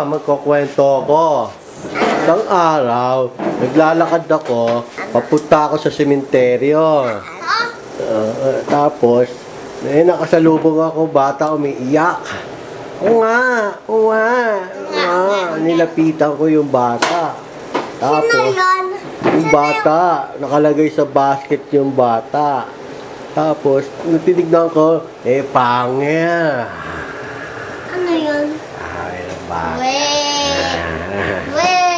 magkukwento ako. Isang araw, naglalakad ako, papunta ako sa sementeryo. Tapos, nakasalubong ako, bata umiiyak. Oo nga. Nilapitan ko yung bata. Tapos, yung bata, nakalagay sa basket yung bata. Tapos, nung tinignan ko, pangil. Ano yun? Ay, bata.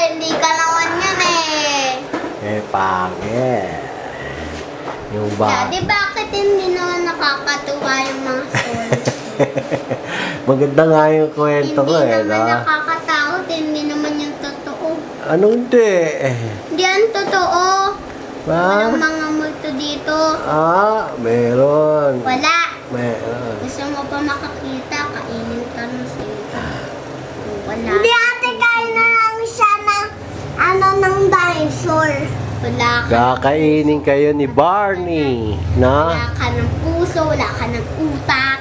Hindi ka naman yan Pangil. Yung bata. Daddy, bakit hindi naman nakakatuwa yung mga stories? Maganda nga yung kwento ko Hindi naman no? nakakatakot, hindi naman yung totoo. Anong hindi? Hindi yan totoo. Walang mga multo dito. Meron. Wala. Meron. Gusto mo pa makakita, kainin ka ng sita. Wala. Hindi ate, kain na lang siya ng dinosaur. Wala ka. Kakainin kayo ni Barney, no? Wala ka ng puso, wala ka ng utak.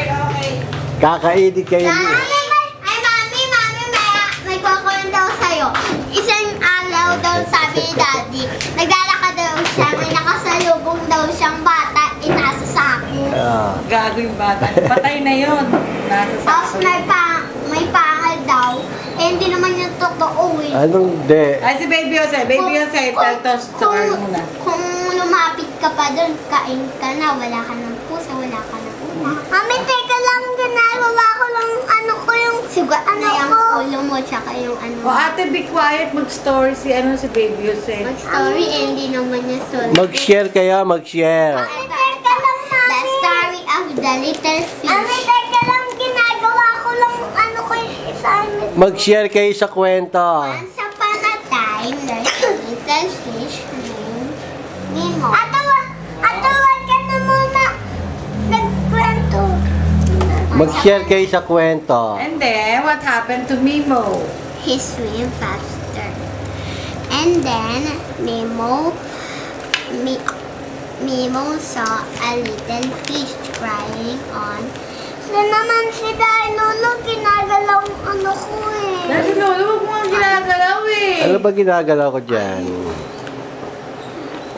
Okay. Kakainin kayo ni... Ay, mami, may kukwento ako sa'yo. Isang araw daw, sabi ni Daddy, naglalakad daw siya, may nakasalubong daw siyang bata, nasa sako. Gago yung bata. Patay na yun. Nasa Tapos may pangal daw, hindi naman yung totoo Anong hindi? Ay, si Baby Jose. Baby Jose, tagtos sa car muna. Kung lumapit ka pa doon, kain ka na, wala ka ng puso, wala ka ng utak. Mami, teka lang, ginagawa ko lang yung sugat na yung ulo mo, tsaka yung O ate, be quiet. Mag-story si Baby Jose. Mag-story, hindi naman niya solve. Mag-share kayo, mag-share. Teka lang, Mami. The story of the little fish. Mami, teka lang, ginagawa ko lang yung assignment. Mag-share kayo sa kwento. Once upon a time, there's a little fish named Nemo. Wag ka na muna nagkwento. Mag-share kayo sa kwento. And then, what happened to Mimo? He swam faster. And then, Nemo saw a little fish crying on. Saan naman si Lolo? Ginagalaw ang ko Daddy Lolo, huwag mo ang ginagalaw Ano ba ginagalaw ko dyan?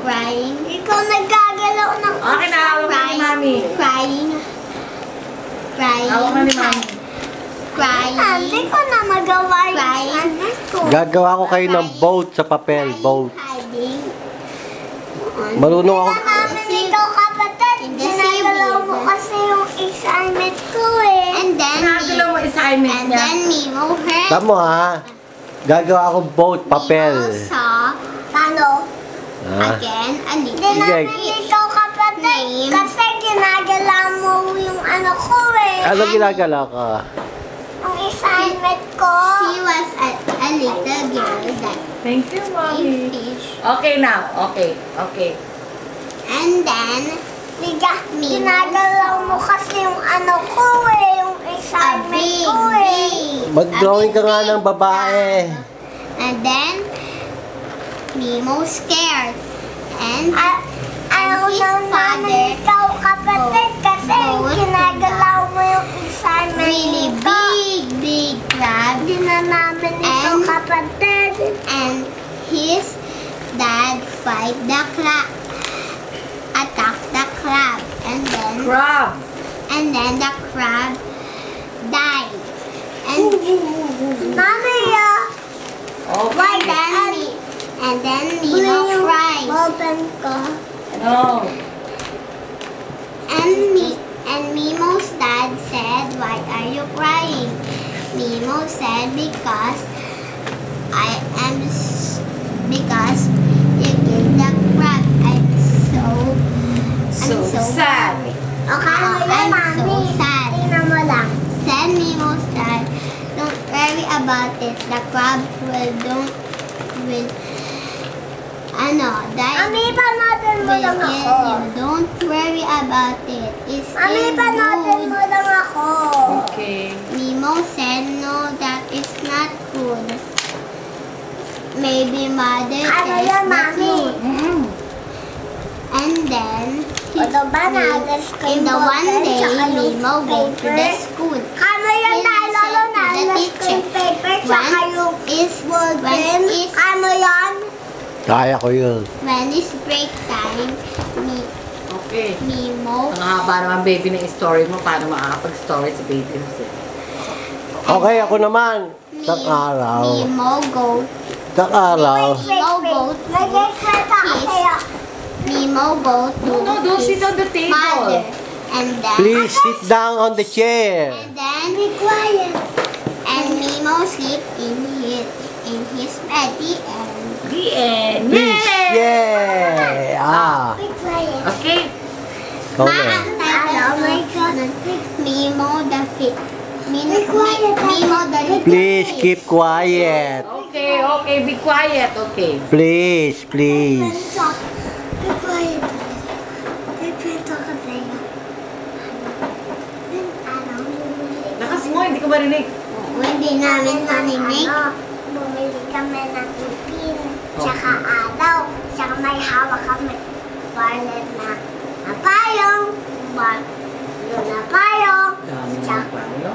Crying. Ikaw naggagalaw ng Okay, nahawak na ni Mami. Crying. Hawak na ni Mami. Crying. Hindi ko na magawa yung ko. Gagawa ko kayo ng boat sa papel. Boat. Hiding. Marunong ako. Ikaw kapatid, ginagalaw mo kasi yung assignment ko And then, Ginagalaw mo assignment niya. Mimo heard. Tamo ha. Gagawa ako boat, papel. Mimo saw. Paano? Again, a little Sige. ikaw kapatid, kasi ginagalaw mo yung ko Ano ginagalaw ko? Ang assignment ko. She was a little girl that Thank you, Mommy. fish. Okay now. Okay. And then, ginagalaw mo kasi yung ko yung assignment ko Mag-drawing ka nga ng babae. And then, Nemo scared. And his father Ikaw kapatid kasi ginagalaw mo yung assignment really big crab. Hindi na namin ikaw kapatid. And his dad fight the crab. Attack the crab. And then the crab died. Mami, And then Nemo cried. open ko. No. And Nemo's dad said, "Why are you crying?" Nemo said, because you killed the crab. I'm so sad. Okay, I'm so sad. Tingnan mo lang. Said Nemo's dad, "Don't worry about it. The crab will die. Mami, panoodin mo lang Will ako. kill you. Don't worry about it. It's Mami, still panoodin good." mo lang ako. Okay. Nemo said, "No, that is not good. Maybe mother Ano tells yan, the Mami? truth." And then, Ano ba, naalas ko in yung the one bottle, day, tsaka yung Nemo went to the paper? school. Ano yan, His dahil the teacher. When is Ano yan? Kaya ko yun. when is break time? Okay. Mimo. Ang haba naman, baby, ng story mo. Paano makakapag-story si baby Jose? Okay, ako naman. Isang araw. Mimo goat. Isang araw. Mimo goat. Nagkikwenta ka sa'yo. Mimo goat to No, don't sit on the table. mother. And then Please sit down on the chair. and then Be quiet. and Mimo sleep in his beddy and The end. Please. Yay! Yay! Ah. Be quiet. Okay. Ikaw na. oh my god. Mimo the fit. Mimo the little Please fish. keep quiet. Okay, okay. Be quiet. Okay. Please, please. Be quiet. Nagkwenta ka sa'yo. Lakas mo, hindi ko marinig. Hindi namin narinig. Bumili kami ng ipin, tsaka araw, tsaka may hawak kami. Barlet na payong, barlet na payong, Dami mo tsaka, pa, no?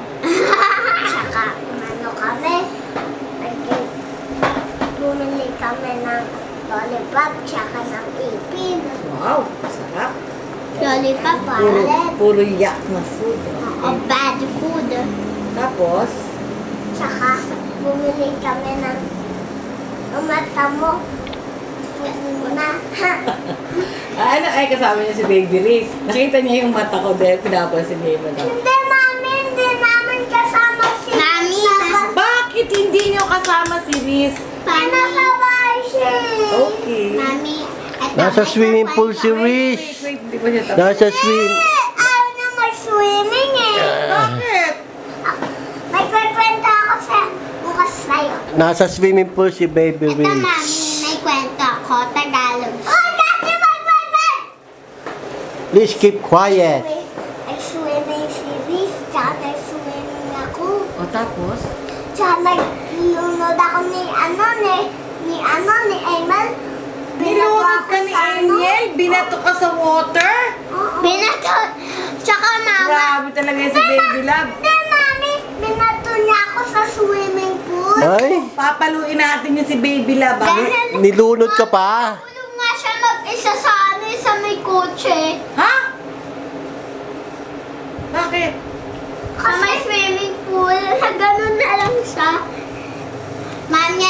tsaka ano kami. Bumili kami ng lollipop, tsaka ng ipin. Wow, sarap. Lollipop. Puro yak na food. Or bad food. Tapos, Tsaka bumili kami ng mata mo. Na, ha? ano ay kasama niya si Baby Riz. Nakita niya yung mata ko dahil pinapansin niya yung mata ko. Hindi, Mami, hindi namin kasama si Mami, Bakit hindi niyo kasama si Riz? Nasa bahay siya. Okay. Mami, eto, Nasa may swimming pool si kwento. Riz. Wait, hindi pa siya tapos. Nasa swim. Ayaw na mag-swimming eh. Bakit? May kwenta ako sa bukas sa'yo. Nasa swimming pool si Baby Ito, Riz. Mami, may kwento ako. Tagalog. Oh, Daddy, wait! Please keep quiet. Nag-swimming si Riz, tsaka nag-swimming ako. O tapos? Tsaka nag-lunod ako ni Ayman. Nilunod ka ni Aniel? Binato ka sa water? Binato. Tsaka, Mama. Grabe talaga yung si Baby Love. Hindi, Mami. Binato niya ako sa swimming pool. Ay, Papaluin natin yung si Baby Love. nilunod ka pa. Tulong nga siya mag-isa sa may kotse. Ha? Bakit? Sa may swimming pool. Ganun na lang siya. Mami,